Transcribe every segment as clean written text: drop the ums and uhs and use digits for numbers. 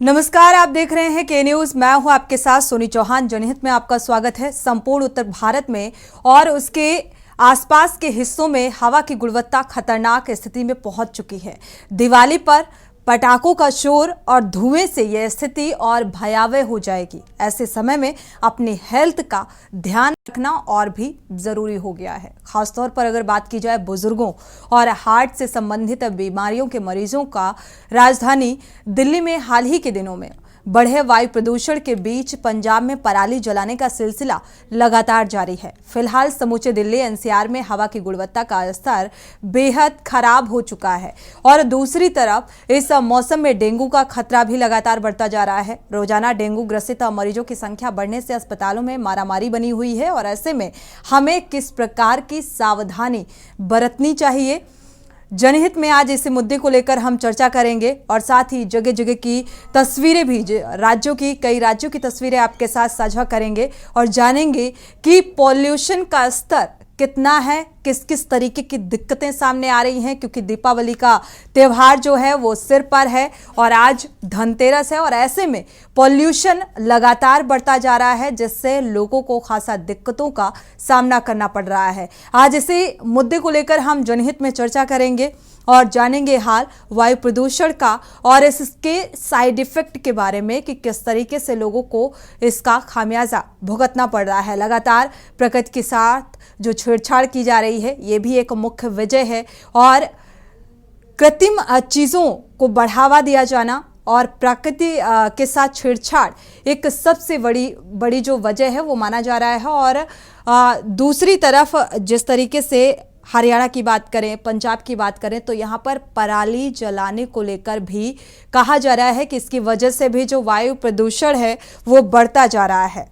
नमस्कार, आप देख रहे हैं के न्यूज। मैं हूं आपके साथ सोनी चौहान। जनहित में आपका स्वागत है। संपूर्ण उत्तर भारत में और उसके आसपास के हिस्सों में हवा की गुणवत्ता खतरनाक स्थिति में पहुंच चुकी है। दिवाली पर पटाखों का शोर और धुएं से यह स्थिति और भयावह हो जाएगी। ऐसे समय में अपनी हेल्थ का ध्यान रखना और भी जरूरी हो गया है। खासतौर पर अगर बात की जाए बुजुर्गों और हार्ट से संबंधित बीमारियों के मरीजों का, राजधानी दिल्ली में हाल ही के दिनों में बढ़े वायु प्रदूषण के बीच पंजाब में पराली जलाने का सिलसिला लगातार जारी है। फिलहाल समूचे दिल्ली एनसीआर में हवा की गुणवत्ता का स्तर बेहद खराब हो चुका है और दूसरी तरफ इस मौसम में डेंगू का खतरा भी लगातार बढ़ता जा रहा है। रोजाना डेंगू ग्रसित मरीजों की संख्या बढ़ने से अस्पतालों में मारामारी बनी हुई है और ऐसे में हमें किस प्रकार की सावधानी बरतनी चाहिए, जनहित में आज इस मुद्दे को लेकर हम चर्चा करेंगे और साथ ही जगह जगह की तस्वीरें भी, कई राज्यों की तस्वीरें आपके साथ साझा करेंगे और जानेंगे कि पॉल्यूशन का स्तर कितना है, किस किस तरीके की दिक्कतें सामने आ रही हैं, क्योंकि दीपावली का त्यौहार जो है वो सिर पर है और आज धनतेरस है और ऐसे में पॉल्यूशन लगातार बढ़ता जा रहा है, जिससे लोगों को खासा दिक्कतों का सामना करना पड़ रहा है। आज इसी मुद्दे को लेकर हम जनहित में चर्चा करेंगे और जानेंगे हाल वायु प्रदूषण का और इसके साइड इफेक्ट के बारे में कि किस तरीके से लोगों को इसका खामियाजा भुगतना पड़ रहा है। लगातार प्रकृति के साथ जो छेड़छाड़ की जा रही है, ये भी एक मुख्य वजह है और कृत्रिम चीज़ों को बढ़ावा दिया जाना और प्रकृति के साथ छेड़छाड़ एक सबसे बड़ी जो वजह है वो माना जा रहा है। और दूसरी तरफ जिस तरीके से हरियाणा की बात करें, पंजाब की बात करें, तो यहाँ पर पराली जलाने को लेकर भी कहा जा रहा है कि इसकी वजह से भी जो वायु प्रदूषण है वो बढ़ता जा रहा है।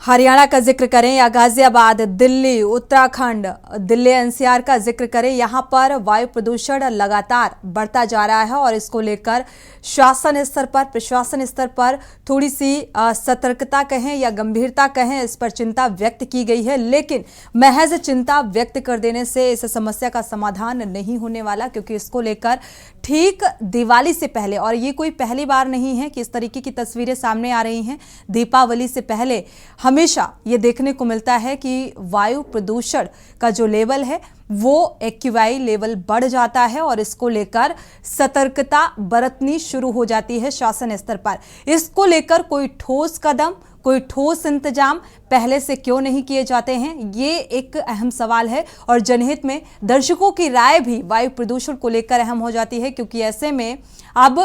हरियाणा का जिक्र करें या गाजियाबाद, दिल्ली, उत्तराखंड, दिल्ली एनसीआर का जिक्र करें, यहाँ पर वायु प्रदूषण लगातार बढ़ता जा रहा है और इसको लेकर शासन स्तर पर, प्रशासन स्तर पर थोड़ी सी सतर्कता कहें या गंभीरता कहें, इस पर चिंता व्यक्त की गई है। लेकिन महज चिंता व्यक्त कर देने से इस समस्या का समाधान नहीं होने वाला, क्योंकि इसको लेकर ठीक दिवाली से पहले, और ये कोई पहली बार नहीं है कि इस तरीके की तस्वीरें सामने आ रही हैं, दीपावली से पहले हमेशा ये देखने को मिलता है कि वायु प्रदूषण का जो लेवल है वो एक्यूआई लेवल बढ़ जाता है और इसको लेकर सतर्कता बरतनी शुरू हो जाती है शासन स्तर पर। इसको लेकर कोई ठोस कदम, कोई ठोस इंतजाम पहले से क्यों नहीं किए जाते हैं, ये एक अहम सवाल है। और जनहित में दर्शकों की राय भी वायु प्रदूषण को लेकर अहम हो जाती है, क्योंकि ऐसे में अब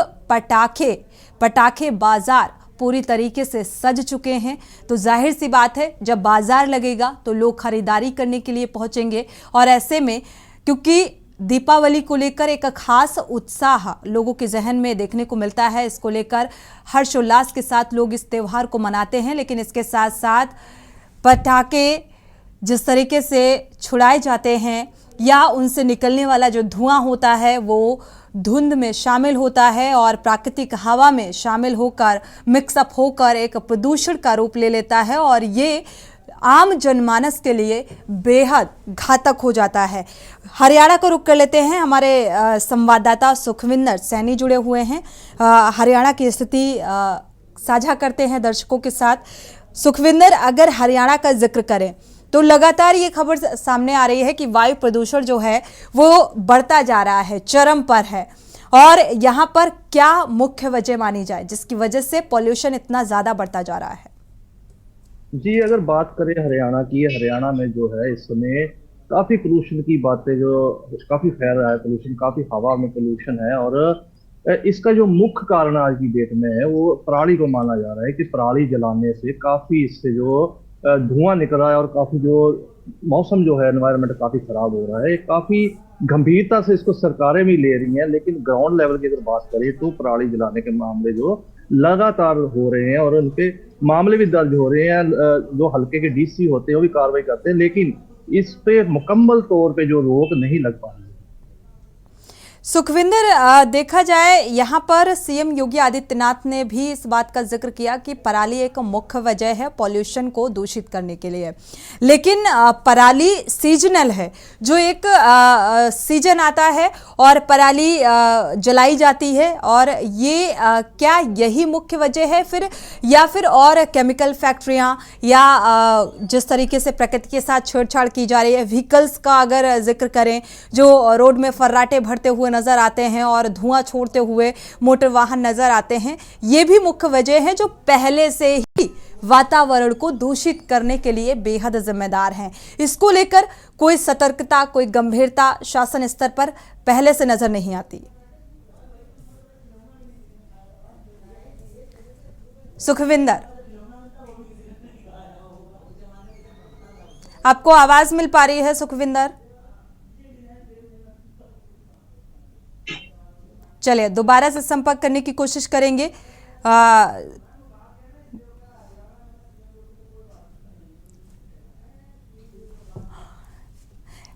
पटाखे बाजार पूरी तरीके से सज चुके हैं, तो जाहिर सी बात है जब बाजार लगेगा तो लोग खरीदारी करने के लिए पहुंचेंगे और ऐसे में क्योंकि दीपावली को लेकर एक खास उत्साह लोगों के जहन में देखने को मिलता है, इसको लेकर हर्षोल्लास के साथ लोग इस त्यौहार को मनाते हैं। लेकिन इसके साथ साथ पटाखे जिस तरीके से छुड़ाए जाते हैं या उनसे निकलने वाला जो धुआं होता है वो धुंध में शामिल होता है और प्राकृतिक हवा में शामिल होकर, मिक्सअप होकर एक प्रदूषण का रूप ले लेता है और ये आम जनमानस के लिए बेहद घातक हो जाता है। हरियाणा को रुख कर लेते हैं। हमारे संवाददाता सुखविंदर सैनी जुड़े हुए हैं, हरियाणा की स्थिति साझा करते हैं दर्शकों के साथ। सुखविंदर, अगर हरियाणा का जिक्र करें तो लगातार ये खबर सामने आ रही है कि वायु प्रदूषण जो है वो बढ़ता जा रहा है, चरम पर है, और यहाँ पर क्या मुख्य वजह मानी जाए जिसकी वजह से पॉल्यूशन इतना ज्यादा बढ़ता जा रहा है? जी, अगर बात करें हरियाणा की, हरियाणा में जो है इस समय काफी पोल्यूशन की बातें जो काफी फैल रहा है, पोल्यूशन काफी, हवा में पोल्यूशन है और इसका जो मुख्य कारण आज की डेट में है वो पराली को माना जा रहा है कि पराली जलाने से काफी इससे जो धुआं निकल रहा है और काफी जो मौसम जो है, एनवायरनमेंट काफी खराब हो रहा है। काफी गंभीरता से इसको सरकारें भी ले रही हैं, लेकिन ग्राउंड लेवल की अगर बात करें तो पराली जलाने के मामले जो लगातार हो रहे हैं और उनके मामले भी दर्ज हो रहे हैं। जो हल्के के डीसी होते हैं वो भी कार्रवाई करते हैं, लेकिन इस पे मुकम्मल तौर पे जो रोक नहीं लग पा रही। सुखविंदर, देखा जाए यहाँ पर सीएम योगी आदित्यनाथ ने भी इस बात का जिक्र किया कि पराली एक मुख्य वजह है पॉल्यूशन को दूषित करने के लिए। लेकिन पराली सीजनल है, जो एक सीजन आता है और पराली जलाई जाती है, और ये क्या यही मुख्य वजह है फिर, या फिर और केमिकल फैक्ट्रियाँ या जिस तरीके से प्रकृति के साथ छेड़छाड़ की जा रही है, व्हीकल्स का अगर जिक्र करें जो रोड में फर्राटे भरते हुए नजर आते हैं और धुआं छोड़ते हुए मोटर वाहन नजर आते हैं, ये भी मुख्य वजह है जो पहले से ही वातावरण को दूषित करने के लिए बेहद जिम्मेदार हैं। इसको लेकर कोई सतर्कता, कोई गंभीरता शासन स्तर पर पहले से नजर नहीं आती। सुखविंदर, आपको आवाज मिल पा रही है सुखविंदर? चलिए दोबारा से संपर्क करने की कोशिश करेंगे।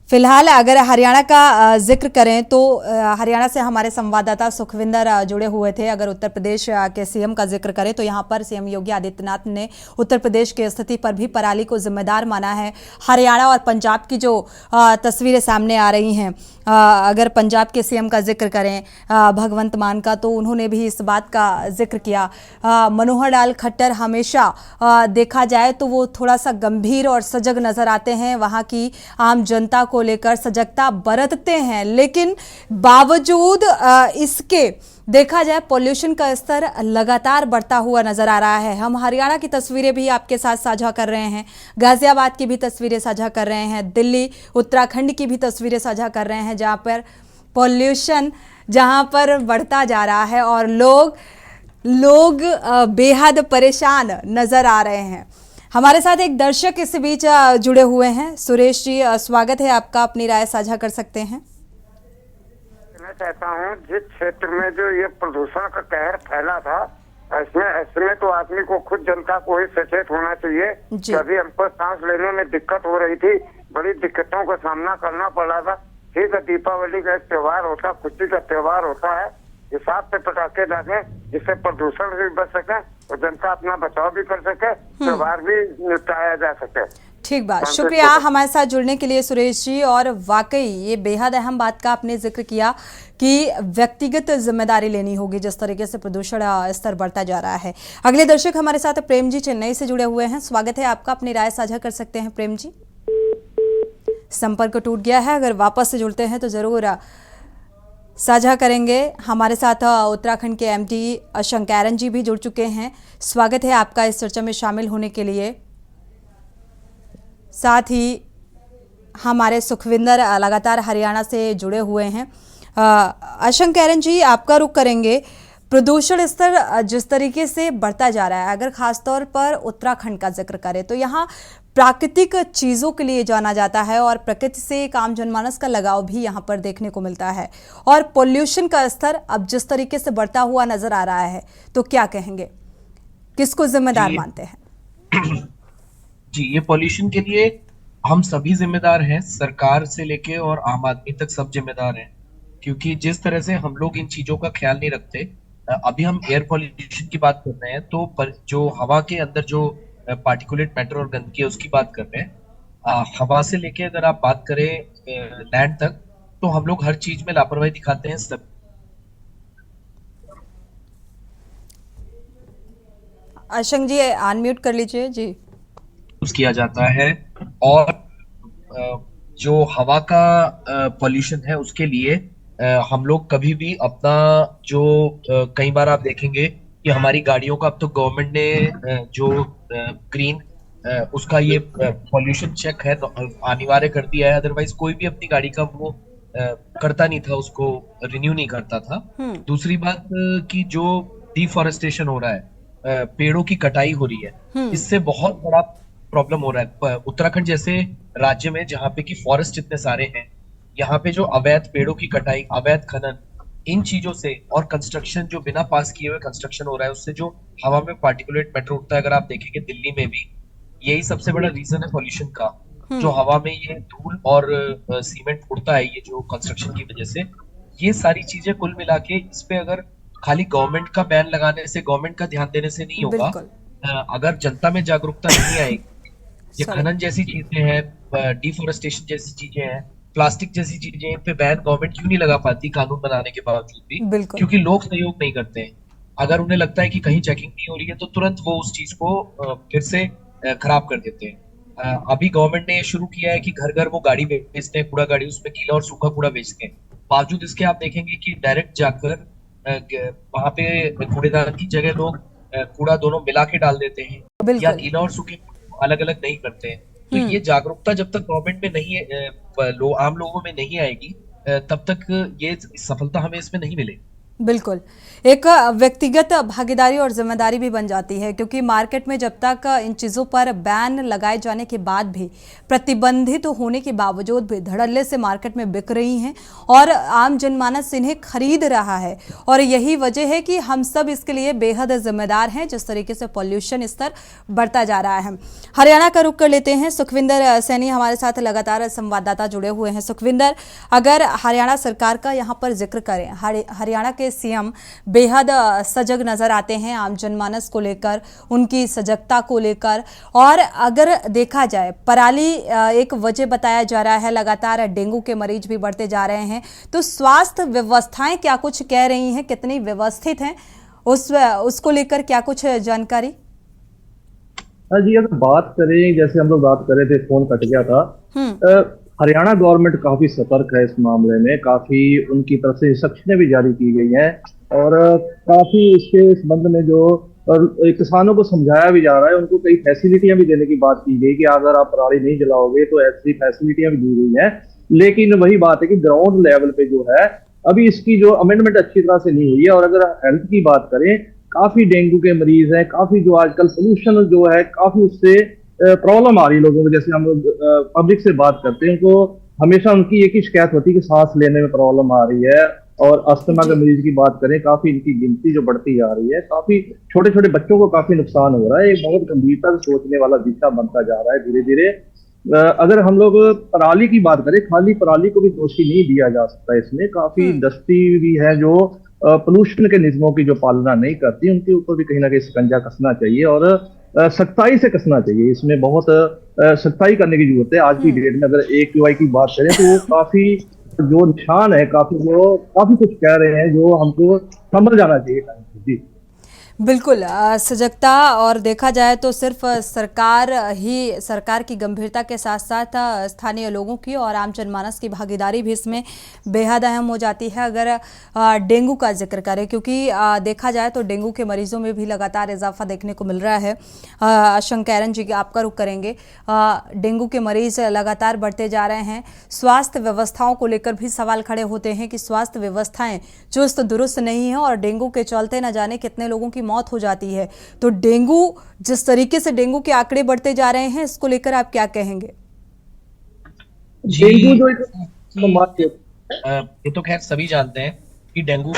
फिलहाल अगर हरियाणा का जिक्र करें तो हरियाणा से हमारे संवाददाता सुखविंदर जुड़े हुए थे। अगर उत्तर प्रदेश के सीएम का जिक्र करें तो यहाँ पर सीएम योगी आदित्यनाथ ने उत्तर प्रदेश की स्थिति पर भी पराली को जिम्मेदार माना है। हरियाणा और पंजाब की जो तस्वीरें सामने आ रही हैं, अगर पंजाब के सीएम का जिक्र करें भगवंत मान का, तो उन्होंने भी इस बात का जिक्र किया। मनोहर लाल खट्टर हमेशा देखा जाए तो वो थोड़ा सा गंभीर और सजग नजर आते हैं, वहाँ की आम जनता को लेकर सजगता बरतते हैं, लेकिन बावजूद इसके देखा जाए पॉल्यूशन का स्तर लगातार बढ़ता हुआ नजर आ रहा है। हम हरियाणा की तस्वीरें भी आपके साथ साझा कर रहे हैं, गाजियाबाद की भी तस्वीरें साझा कर रहे हैं, दिल्ली उत्तराखंड की भी तस्वीरें साझा कर रहे हैं, जहां पर पॉल्यूशन पर बढ़ता जा रहा है और लोग बेहद परेशान नजर आ रहे हैं। हमारे साथ एक दर्शक इस बीच जुड़े हुए हैं। सुरेश जी, स्वागत है आपका, अपनी राय साझा कर सकते हैं। मैं चाहता हूँ जिस क्षेत्र में जो ये प्रदूषण का कहर फैला था, इसमें तो आदमी को खुद जनता को ही सचेत होना चाहिए। कभी हमको सांस लेने में दिक्कत हो रही थी, बड़ी दिक्कतों का सामना करना पड़ रहा था। ठीक है, दीपावली का एक त्योहार होता, खुशी का त्योहार होता है, हिसाब से पटाखे दागे जिससे प्रदूषण भी बच सके और जनता अपना बचाव भी कर सके, त्योहार भी निपटाया जा सके। ठीक बात, शुक्रिया हमारे साथ जुड़ने के लिए सुरेश जी। और वाकई ये बेहद अहम बात का आपने जिक्र किया कि व्यक्तिगत जिम्मेदारी लेनी होगी जिस तरीके से प्रदूषण स्तर बढ़ता जा रहा है। अगले दर्शक हमारे साथ प्रेम जी चेन्नई से जुड़े हुए हैं, स्वागत है आपका, अपनी राय साझा कर सकते हैं प्रेम जी। संपर्क टूट गया है, अगर वापस से जुड़ते हैं तो जरूर साझा करेंगे। हमारे साथ उत्तराखंड के एमडी शंकरन जी भी जुड़ चुके हैं, स्वागत है आपका इस चर्चा में शामिल होने के लिए। साथ ही हमारे सुखविंदर लगातार हरियाणा से जुड़े हुए हैं। शंकरन जी, आपका रुख करेंगे। प्रदूषण स्तर जिस तरीके से बढ़ता जा रहा है, अगर खासतौर पर उत्तराखंड का जिक्र करें तो यहाँ प्राकृतिक चीज़ों के लिए जाना जाता है और प्रकृति से एक आम जनमानस का लगाव भी यहाँ पर देखने को मिलता है, और पोल्यूशन का स्तर अब जिस तरीके से बढ़ता हुआ नजर आ रहा है, तो क्या कहेंगे, किसको जिम्मेदार मानते हैं? जी, ये पोल्यूशन के लिए हम सभी जिम्मेदार हैं, सरकार से लेके और आम आदमी तक सब जिम्मेदार हैं, क्योंकि जिस तरह से हम लोग इन चीजों का ख्याल नहीं रखते। अभी हम एयर पोल्यूशन की बात कर रहे हैं, तो जो हवा के अंदर जो पार्टिकुलेट मैटर और गंदगी है उसकी बात कर रहे हैं। हवा से लेके अगर आप बात करें लैंड तक, तो हम लोग हर चीज में लापरवाही दिखाते हैं। सब अशंक जी अनम्यूट कर लीजिए जी। किया जाता है, और जो हवा का पोल्यूशन है उसके लिए हम लोग कभी भी अपना जो कई बार आप देखेंगे कि हमारी गाड़ियों का अब तो गवर्नमेंट ने जो ग्रीन उसका ये पोल्यूशन चेक है तो अनिवार्य कर दिया है, अदरवाइज कोई भी अपनी गाड़ी का वो करता नहीं था, उसको रिन्यू नहीं करता था। दूसरी बात कि जो डिफॉरेस्टेशन हो रहा है, पेड़ों की कटाई हो रही है, इससे बहुत बड़ा प्रॉब्लम हो रहा है। उत्तराखंड जैसे राज्य में जहाँ पे कि फॉरेस्ट इतने सारे हैं, यहाँ पे जो अवैध पेड़ों की कटाई, अवैध खनन, इन चीजों से और कंस्ट्रक्शन जो बिना पास किए हुए कंस्ट्रक्शन हो रहा है, उससे जो हवा में पार्टिकुलेट मैटर उठता है, अगर आप देखेंगे दिल्ली में भी यही सबसे बड़ा रीजन है पॉल्यूशन का। जो हवा में ये धूल और सीमेंट उड़ता है, ये जो कंस्ट्रक्शन की वजह से, ये सारी चीजें कुल मिला के इस पे अगर खाली गवर्नमेंट का बैन लगाने से, गवर्नमेंट का ध्यान देने से नहीं होगा। बिल्कुल। अगर जनता में जागरूकता नहीं आएगी, ये सॉरी। खनन जैसी चीजें हैं, डिफोरेस्टेशन जैसी चीजें हैं, प्लास्टिक जैसी चीजें, इन पे बैन गवर्नमेंट क्यों नहीं लगा पाती कानून बनाने के बावजूद भी? बिल्कुल। क्योंकि लोग सहयोग नहीं करते हैं। अगर उन्हें लगता है कि कहीं चेकिंग नहीं हो रही है तो तुरंत वो उस चीज को फिर से खराब कर देते हैं। अभी गवर्नमेंट ने ये शुरू किया है कि घर घर वो गाड़ी बेचते हैं, कूड़ा गाड़ी, उसमें गीला और सूखा कूड़ा बेचते हैं। बावजूद इसके आप देखेंगे कि डायरेक्ट जाकर वहां पे कूड़ेदान की जगह लोग कूड़ा दोनों मिला के डाल देते हैं, या बिल्कुल। गीला और सूखे अलग अलग नहीं करते हैं। तो हम्म। ये जागरूकता जब तक गवर्नमेंट में नहीं आम लोगों में नहीं आएगी, तब तक ये सफलता हमें इसमें नहीं मिलेगी। बिल्कुल। एक व्यक्तिगत भागीदारी और जिम्मेदारी भी बन जाती है, क्योंकि मार्केट में जब तक इन चीज़ों पर बैन लगाए जाने के बाद भी, प्रतिबंधित होने के बावजूद भी धड़ल्ले से मार्केट में बिक रही हैं और आम जनमानस इन्हें खरीद रहा है। और यही वजह है कि हम सब इसके लिए बेहद जिम्मेदार हैं, जिस तरीके से पॉल्यूशन स्तर बढ़ता जा रहा है। हरियाणा का रुख कर लेते हैं। सुखविंदर सैनी हमारे साथ लगातार संवाददाता जुड़े हुए हैं। सुखविंदर, अगर हरियाणा सरकार का यहाँ पर जिक्र करें, हरियाणा के सीएम बेहद सजग नजर आते हैं आम जनमानस को लेकर, उनकी सजगता को लेकर। और अगर देखा जाए, पराली एक वजह बताया जा रहा है, लगातार डेंगू के मरीज भी बढ़ते जा रहे हैं, तो स्वास्थ्य व्यवस्थाएं क्या कुछ कह रही हैं, कितनी व्यवस्थित हैं, उसको लेकर क्या कुछ जानकारी? हाँ जी, अगर बात करें, जैसे हम लोग बात कर रहे थे, फोन कट गया था। हम्म। हरियाणा गवर्नमेंट काफी सतर्क है इस मामले में, काफी उनकी तरफ से इंस्ट्रक्शनें भी जारी की गई हैं और काफी इसके संबंध में जो किसानों को समझाया भी जा रहा है, उनको कई फैसिलिटियां भी देने की बात की गई कि अगर आप पराली नहीं जलाओगे तो ऐसी फैसिलिटियां भी दी गई हैं। लेकिन वही बात है कि ग्राउंड लेवल पे जो है, अभी इसकी जो अमेंडमेंट अच्छी तरह से नहीं हुई है। और अगर हेल्थ की बात करें, काफी डेंगू के मरीज हैं, काफी जो आजकल पोल्यूशन जो है, काफी उससे प्रॉब्लम आ रही है लोगों को। जैसे हम लोग पब्लिक से बात करते हैं, उनको हमेशा उनकी एक ही शिकायत होती है कि सांस लेने में प्रॉब्लम आ रही है। और अस्थमा के मरीज की बात करें, काफी इनकी गिनती जो बढ़ती जा रही है, काफी छोटे छोटे बच्चों को काफी नुकसान हो रहा है। एक बहुत गंभीरता से सोचने वाला विषय बनता जा रहा है धीरे धीरे। अगर हम लोग पराली की बात करें, खाली पराली को भी दोषी नहीं दिया जा सकता। इसमें काफी इंडस्ट्री भी है जो पोल्यूशन के नियमों की जो पालना नहीं करती, उनके ऊपर भी कहीं ना कहीं शिकंजा कसना चाहिए और सख्ताई से कसना चाहिए। इसमें बहुत सख्ताई करने की जरूरत है। आज की डेट में अगर AQI की बात करें तो वो काफी जो निशान है, काफी कुछ कह रहे हैं जो हमको समझ जाना चाहिए जी। बिल्कुल। सजगता, और देखा जाए तो सिर्फ सरकार की गंभीरता के साथ साथ स्थानीय लोगों की और आम जनमानस की भागीदारी भी इसमें बेहद अहम हो जाती है। अगर डेंगू का जिक्र करें, क्योंकि देखा जाए तो डेंगू के मरीजों में भी लगातार इजाफा देखने को मिल रहा है। शंकरन जी, आपका रुख करेंगे। डेंगू के मरीज लगातार बढ़ते जा रहे हैं, स्वास्थ्य व्यवस्थाओं को लेकर भी सवाल खड़े होते हैं कि स्वास्थ्य व्यवस्थाएं चुस्त दुरुस्त नहीं है और डेंगू के चलते न जाने कितने लोगों की मौत हो जाती है। तो डेंगू, जिस तरीके से डेंगू के आंकड़े बढ़ते जा रहे हैं, इसको लेकर आप क्या कहेंगे? डेंगू जो ये तो खैर सभी जानते हैं कि डेंगू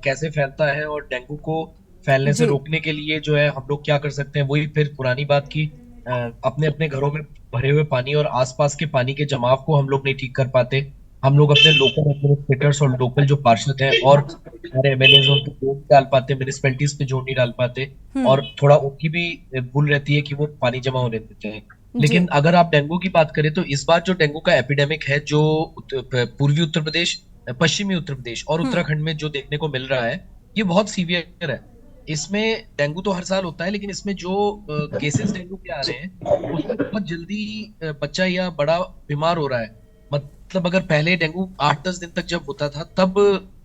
कैसे फैलता है, और डेंगू को फैलने से रोकने के लिए जो है हम लोग क्या कर सकते हैं। वही फिर पुरानी बात की, अपने अपने घरों में भरे हुए पानी और आसपास के पानी के जमाव को हम लोग नहीं ठीक कर पाते। हम लोग अपने लोकल एडमिनिस्ट्रेटर्स और लोकल जो पार्षद हैं और हमारे MLAs हैं, उनको जोड़ नहीं डाल पाते, म्यूनिसिपैलिटीज पे जोड़ नहीं डाल पाते, और थोड़ा उनकी भी भूल रहती है कि वो पानी जमा होने देते हैं। लेकिन अगर आप डेंगू की बात करें तो इस बार जो डेंगू का एपिडेमिक है, जो पूर्वी उत्तर प्रदेश, पश्चिमी उत्तर प्रदेश और उत्तराखंड में जो देखने को मिल रहा है, ये बहुत सीवियर है। इसमें डेंगू तो हर साल होता है, लेकिन इसमें जो केसेस डेंगू के आ रहे हैं, उसमें बहुत जल्दी बच्चा या बड़ा बीमार हो रहा है। मतलब अगर पहले डेंगू 8-10 दिन तक जब होता था, तब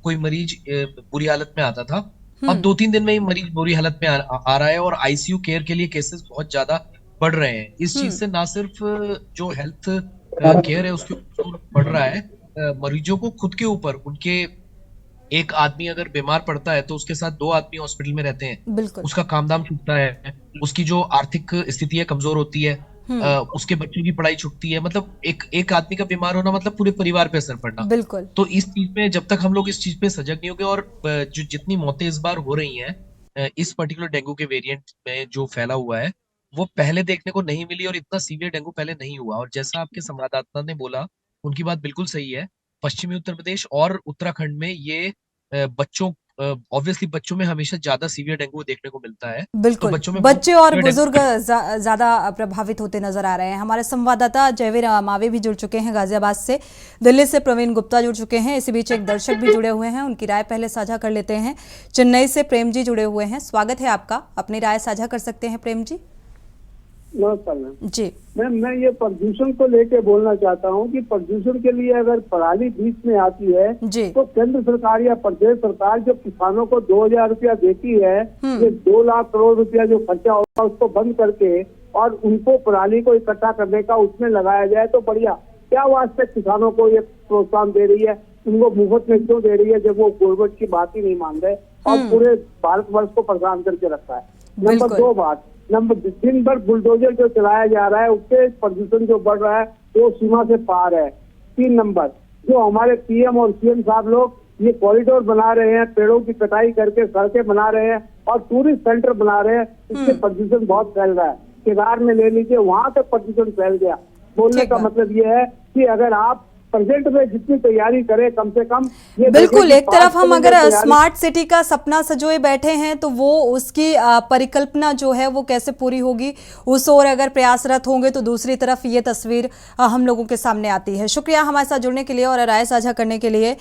कोई मरीज बुरी हालत में आता था। अब 2-3 दिन में ही मरीज बुरी हालत में आ रहा है, और ICU केयर के लिए केसेस बहुत ज्यादा बढ़ रहे हैं। इस चीज से ना सिर्फ जो हेल्थ केयर है उसके ऊपर बढ़ रहा है, मरीजों को खुद के ऊपर, उनके एक आदमी अगर बीमार पड़ता है तो उसके साथ 2 आदमी हॉस्पिटल में रहते हैं, उसका काम दाम छूटता है, उसकी जो आर्थिक स्थिति है कमजोर होती है, उसके बच्चों की पढ़ाई छूटती है। मतलब एक आदमी का बीमार होना मतलब पूरे परिवार पे असर पड़ना। बिल्कुल। तो इस चीज में जब तक हम लोग इस चीज पे सजग नहीं होंगे, और जो जितनी मौतें इस बार हो रही हैं इस पर्टिकुलर डेंगू के वेरिएंट में जो फैला हुआ है, वो पहले देखने को नहीं मिली, और इतना सीवियर डेंगू पहले नहीं हुआ। और जैसा आपके संवाददाता ने बोला, उनकी बात बिल्कुल सही है पश्चिमी उत्तर प्रदेश और उत्तराखंड में ये बच्चों ऑब्वियसली बच्चों में हमेशा ज्यादा सीवियर डेंगू देखने को मिलता है। तो बिल्कुल, बच्चों में बच्चे और severe बुजुर्ग ज्यादा प्रभावित होते नजर आ रहे हैं। हमारे संवाददाता जयवीर मावे भी जुड़ चुके हैं गाजियाबाद से, दिल्ली से प्रवीण गुप्ता जुड़ चुके हैं, इसी बीच एक दर्शक भी जुड़े हुए हैं, उनकी राय पहले साझा कर लेते हैं। चेन्नई से प्रेम जी जुड़े हुए हैं, स्वागत है आपका, अपनी राय साझा कर सकते हैं प्रेम जी। नमस्कार मैम। जी मैम, मैं ये प्रदूषण को लेके बोलना चाहता हूँ कि प्रदूषण के लिए अगर पराली बीच में आती है जी तो केंद्र सरकार या प्रदेश सरकार जो किसानों को 2,000 रुपया देती है, ये 2 लाख करोड़ रुपया जो खर्चा होगा उसको बंद करके और उनको पराली को इकट्ठा करने का उसमें लगाया जाए तो बढ़िया। क्या वास्ते किसानों को ये प्रोत्साहन दे रही है, उनको मुफ्त में क्यों दे रही है जब वो गवर्नमेंट की बात ही नहीं मान रहे और पूरे भारतवर्ष को परेशान करके रखा है। नंबर 2 बात, दिन भर बुलडोजर जो चलाया जा रहा है उससे प्रदूषण जो बढ़ रहा है वो सीमा से पार है। 3 नंबर, जो हमारे पीएम और सीएम साहब लोग ये कॉरिडोर बना रहे हैं, पेड़ों की कटाई करके सड़कें बना रहे हैं और टूरिस्ट सेंटर बना रहे हैं, इससे प्रदूषण बहुत फैल रहा है। केदार में ले लीजिए, वहां तक प्रदूषण फैल गया। बोलने का मतलब ये है कि अगर आप प्रेजेंट में जितनी तैयारी करें कम से कम ये बिल्कुल, एक तरफ हम अगर स्मार्ट सिटी का सपना सजोए बैठे हैं तो वो उसकी परिकल्पना जो है वो कैसे पूरी होगी उस ओर अगर प्रयासरत होंगे तो दूसरी तरफ ये तस्वीर हम लोगों के सामने आती है। शुक्रिया हमारे साथ जुड़ने के लिए और राय साझा करने के लिए।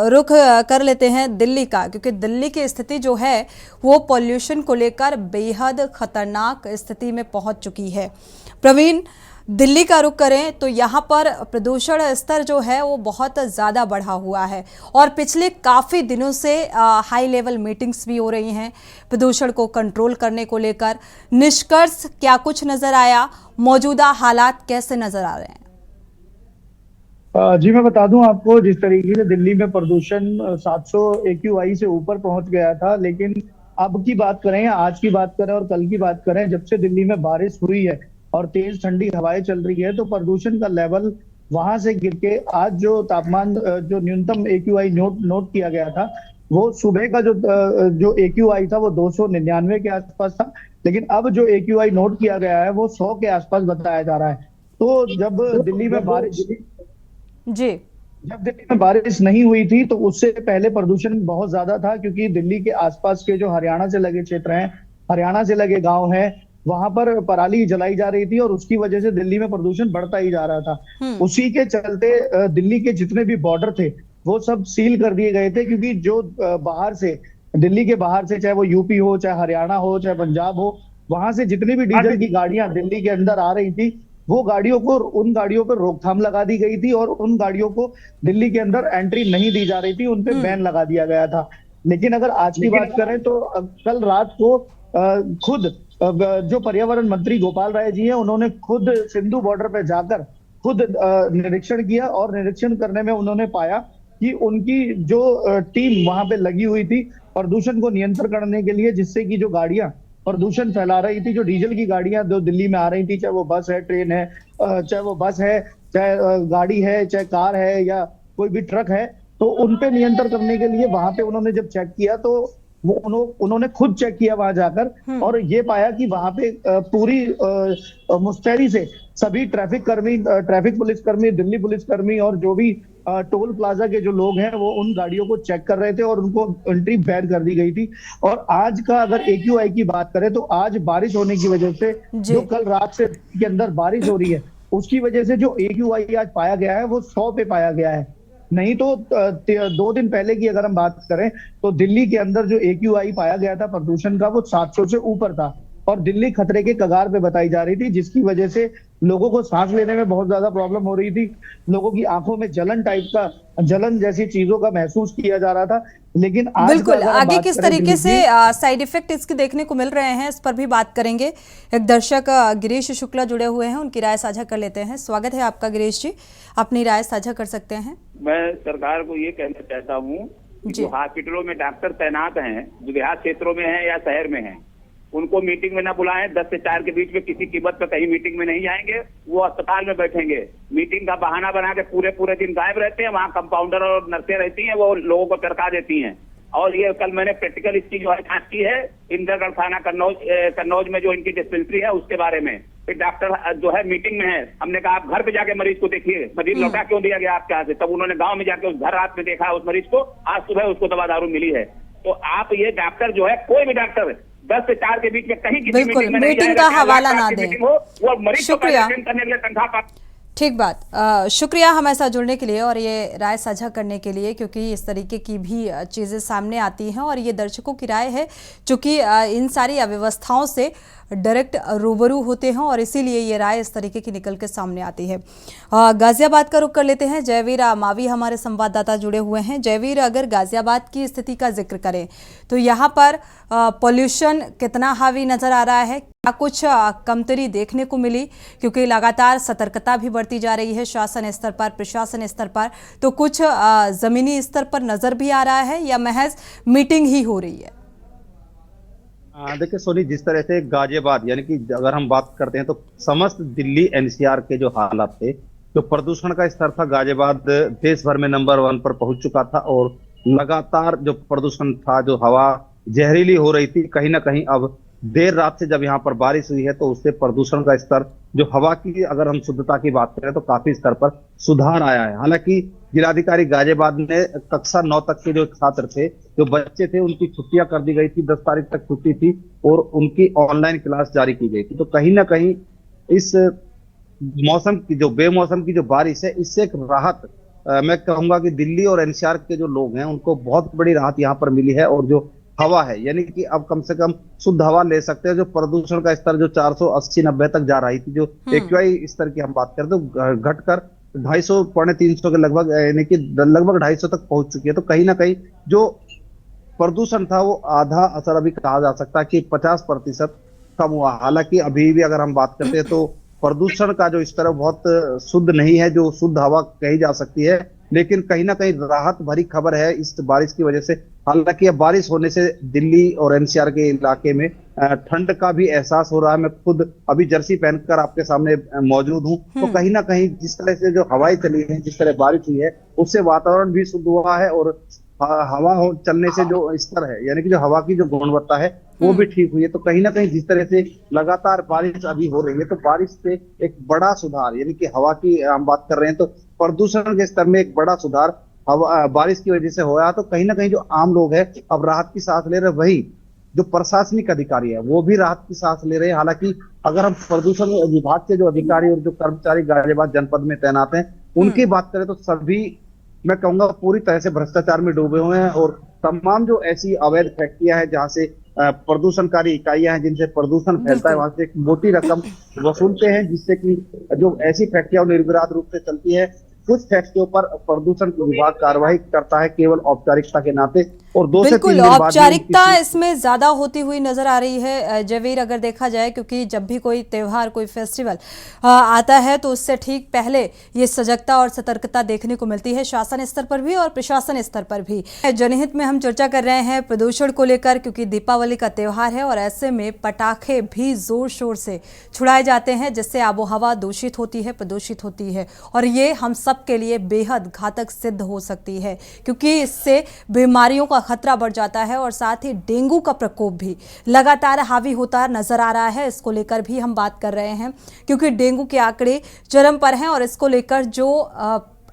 रुख कर लेते हैं दिल्ली का, क्योंकि दिल्ली की स्थिति जो है वो पॉल्यूशन को लेकर बेहद खतरनाक स्थिति में पहुंच चुकी है। प्रवीण, दिल्ली का रुख करें तो यहाँ पर प्रदूषण स्तर जो है वो बहुत ज़्यादा बढ़ा हुआ है और पिछले काफ़ी दिनों से हाई लेवल मीटिंग्स भी हो रही हैं प्रदूषण को कंट्रोल करने को लेकर। निष्कर्ष क्या कुछ नज़र आया, मौजूदा हालात कैसे नज़र आ रहे हैं? जी मैं बता दूं आपको, जिस तरीके से दिल्ली में प्रदूषण 700 AQI से ऊपर पहुंच गया था, लेकिन अब की बात करें, आज की बात करें और कल की बात करें, जब से दिल्ली में बारिश हुई है और तेज ठंडी हवाएं चल रही है तो प्रदूषण का लेवल वहां से गिर के आज जो तापमान जो न्यूनतम AQI नोट किया गया था वो सुबह का जो AQI था वो 299 के आसपास था, लेकिन अब जो AQI नोट किया गया है वो 100 के आसपास बताया जा रहा है। तो जब दिल्ली में बारिश नहीं हुई थी तो उससे पहले प्रदूषण बहुत ज्यादा था, क्योंकि दिल्ली के आसपास के जो हरियाणा से लगे क्षेत्र हैं, हरियाणा से लगे गांव हैं, वहां पर पराली जलाई जा रही थी और उसकी वजह से दिल्ली में प्रदूषण बढ़ता ही जा रहा था। उसी के चलते दिल्ली के जितने भी बॉर्डर थे वो सब सील कर दिए गए थे, क्योंकि जो बाहर से, दिल्ली के बाहर से, चाहे वो यूपी हो, चाहे हरियाणा हो, चाहे पंजाब हो, वहां से जितनी भी डीजल की गाड़ियां दिल्ली के अंदर आ रही थी वो उन गाड़ियों पर रोकथाम लगा दी गई थी और उन गाड़ियों को दिल्ली के अंदर एंट्री नहीं दी जा रही थी, उन पे बैन लगा दिया गया था। लेकिन अगर आज की बात करें तो कल रात को खुद जो पर्यावरण मंत्री गोपाल राय जी हैं, उन्होंने खुद सिंधु बॉर्डर पे जाकर खुद निरीक्षण किया और निरीक्षण करने में उन्होंने पाया कि उनकी जो टीम वहां पे लगी हुई थी प्रदूषण को नियंत्रण करने के लिए, जिससे कि जो गाड़ियां प्रदूषण फैला रही थी, जो डीजल की गाड़ियां जो दिल्ली में आ रही थी, चाहे वो बस है, ट्रेन है, चाहे वो बस है, चाहे गाड़ी है, चाहे कार है या कोई भी ट्रक है, तो उन पे नियंत्रण करने के लिए वहां पे उन्होंने जब चेक किया तो वो उन्होंने खुद चेक किया वहां जाकर और ये पाया कि वहां पे पूरी मुस्तैदी से सभी ट्रैफिक पुलिस कर्मी, दिल्ली पुलिस कर्मी और जो भी टोल प्लाजा के जो लोग हैं वो उन गाड़ियों को चेक कर रहे थे और उनको एंट्री बैन कर दी गई थी। और आज का अगर AQI की बात करें तो आज बारिश होने की वजह से, जो कल रात से के अंदर बारिश हो रही है उसकी वजह से जो AQI आज पाया गया है वो 100 पे पाया गया है। नहीं तो 2 दिन पहले की अगर हम बात करें तो दिल्ली के अंदर जो AQI पाया गया था प्रदूषण का वो 700 से ऊपर था और दिल्ली खतरे के कगार पे बताई जा रही थी, जिसकी वजह से लोगों को सांस लेने में बहुत ज्यादा प्रॉब्लम हो रही थी, लोगों की आंखों में जलन जैसी चीजों का महसूस किया जा रहा था। लेकिन आज बिल्कुल आगे किस तरीके से साइड इफेक्ट इसके देखने को मिल रहे हैं इस पर भी बात करेंगे। एक दर्शक गिरीश शुक्ला जुड़े हुए हैं, उनकी राय साझा कर लेते हैं। स्वागत है आपका गिरीश जी, अपनी राय साझा कर सकते हैं। मैं सरकार को ये कहना चाहता हूँ कि जो हॉस्पिटलों में डॉक्टर तैनात हैं, जो देहात क्षेत्रों में हैं या शहर में हैं, उनको मीटिंग में न बुलाएं। 10 से 4 के बीच में किसी कीमत पर कहीं मीटिंग में नहीं जाएंगे, वो अस्पताल में बैठेंगे। मीटिंग का बहाना बना के पूरे दिन गायब रहते हैं। वहाँ कंपाउंडर और नर्सें रहती हैं, वो लोगों को टरका देती हैं। और ये कल मैंने प्रैक्टिकल इसकी जो है जांच की है इंदिरागढ़ थाना कन्नौज में जो इनकी डिस्पेंसरी है उसके बारे में कि डॉक्टर जो है मीटिंग में है। हमने कहा आप घर पे जाके मरीज को देखिए, मरीज लौटा क्यों दिया गया आपके यहाँ से? तब उन्होंने गांव में जाके उस घर रात में देखा उस मरीज को, आज सुबह उसको दवा दारू मिली है। तो आप ये डॉक्टर जो है, कोई भी डॉक्टर 10 से 4 के बीच में कहीं किसी बिल्कुल, मीटिंग में नहीं मीटिंग जाएगा, का हवाला ना दें। मीटिंग हो, वो मरीज को शुक्रिया। अटेंड करने के लिए तनख्वाह प्राप्त। ठीक बात। शुक्रिया हमारे साथ जुड़ने के लिए और ये राय साझा करने के लिए, क्योंकि इस तरीके की भी चीज़ें सामने आती हैं और ये दर्शकों की राय है, चूँकि इन सारी अव्यवस्थाओं से डायरेक्ट रूबरू होते हैं और इसीलिए ये राय इस तरीके की निकल के सामने आती है। गाजियाबाद का रुख कर लेते हैं। जयवीर मावी हमारे संवाददाता जुड़े हुए हैं। जयवीर, अगर गाजियाबाद की स्थिति का जिक्र करें तो यहाँ पर पॉल्यूशन कितना हावी नजर आ रहा है? क्या कुछ कमतरी देखने को मिली? क्योंकि लगातार सतर्कता भी बढ़ती जा रही है शासन स्तर पर, प्रशासन स्तर पर, तो कुछ जमीनी स्तर पर नजर भी आ रहा है या महज मीटिंग ही हो रही है? देखिए सोनी, जिस तरह से गाजियाबाद यानी कि अगर हम बात करते हैं तो समस्त दिल्ली एनसीआर के जो हालात थे, जो प्रदूषण का स्तर था, गाजियाबाद देश भर में नंबर 1 पर पहुंच चुका था और लगातार जो प्रदूषण था, जो हवा जहरीली हो रही थी, कहीं ना कहीं अब देर रात से जब यहाँ पर बारिश हुई है तो उससे प्रदूषण का स्तर, जो हवा की अगर हम शुद्धता की बात करें तो काफी स्तर पर सुधार आया है। हालांकि जिलाधिकारी गाजियाबाद ने कक्षा 9 तक के जो छात्र थे, जो बच्चे थे, उनकी छुट्टियां कर दी गई थी, 10 तारीख तक छुट्टी थी और उनकी ऑनलाइन क्लास जारी की गई थी। तो कहीं ना कहीं इस मौसम की जो बेमौसम की जो बारिश है, इससे एक राहत मैं कहूंगा कि दिल्ली और एनसीआर के जो लोग हैं उनको बहुत बड़ी राहत यहाँ पर मिली है। और जो हवा है, यानी कि अब कम से कम शुद्ध हवा ले सकते हैं। जो प्रदूषण का स्तर जो 480-90 तक जा रही थी, जो एक्यूआई स्तर की हम बात करें तो घटकर 250 पौने 300 के लगभग, यानी कि लगभग 250 तक पहुंच चुकी है। तो कहीं ना कहीं जो प्रदूषण था वो आधा असर अभी कहा जा सकता है कि 50% कम हुआ। हालांकि अभी भी अगर हम बात करते हैं तो प्रदूषण का जो स्तर है बहुत शुद्ध नहीं है, जो शुद्ध हवा कही जा सकती है, लेकिन कहीं ना कहीं राहत भरी खबर है इस बारिश की वजह से। हालांकि अब बारिश होने से दिल्ली और एनसीआर के इलाके में ठंड का भी एहसास हो रहा है। मैं खुद अभी जर्सी पहनकर आपके सामने मौजूद हूं, तो कहीं ना कहीं जिस तरह से जो हवाएं चली हैं, जिस तरह बारिश हुई है, उससे वातावरण भी शुद्ध हुआ है और हवा चलने से जो स्तर है, यानी कि जो हवा की जो गुणवत्ता है वो भी ठीक हुई है। तो कहीं ना कहीं जिस तरह से लगातार बारिश अभी हो रही है, तो बारिश से एक बड़ा सुधार, यानी कि हवा की हम बात कर रहे हैं तो प्रदूषण के स्तर में एक बड़ा सुधार हवा बारिश की वजह से होया। तो कहीं ना कहीं जो आम लोग हैं अब राहत की सांस ले रहे हैं, वही जो प्रशासनिक अधिकारी है वो भी राहत की सांस ले रहे हैं। हालांकि अगर हम प्रदूषण विभाग के जो अधिकारी और जो कर्मचारी गाजियाबाद जनपद में तैनात हैं उनकी बात करें तो सभी, मैं कहूंगा, पूरी तरह से भ्रष्टाचार में डूबे हुए हैं और तमाम जो ऐसी अवैध फैक्ट्रियां हैं जहां से प्रदूषणकारी इकाइयां हैं जिनसे प्रदूषण फैलता है, वहां से एक मोटी रकम वसूलते हैं, जिससे कि जो ऐसी फैक्ट्रियां निर्विवाद रूप से चलती है। कुछ फैक्ट्रियों पर प्रदूषण विभाग कार्रवाई करता है केवल औपचारिकता के नाते, और 2 से 3 बिल्कुल दिन बाद औपचारिकता इसमें ज्यादा होती हुई नजर आ रही है जयवीर, अगर देखा जाए, क्योंकि जब भी कोई त्योहार, कोई फेस्टिवल आता है तो उससे ठीक पहले ये सजगता और सतर्कता देखने को मिलती है शासन स्तर पर भी और प्रशासन स्तर पर भी। जनहित में हम चर्चा कर रहे हैं प्रदूषण को लेकर, क्योंकि दीपावली का त्योहार है और ऐसे में पटाखे भी जोर शोर से छुड़ाए जाते हैं, जिससे आबोहवा दूषित होती है, प्रदूषित होती है और ये हम सब के लिए बेहद घातक सिद्ध हो सकती है, क्योंकि इससे बीमारियों का खतरा बढ़ जाता है और साथ ही डेंगू का प्रकोप भी लगातार हावी होता नजर आ रहा है। इसको लेकर भी हम बात कर रहे हैं, क्योंकि डेंगू के आंकड़े चरम पर हैं और इसको लेकर जो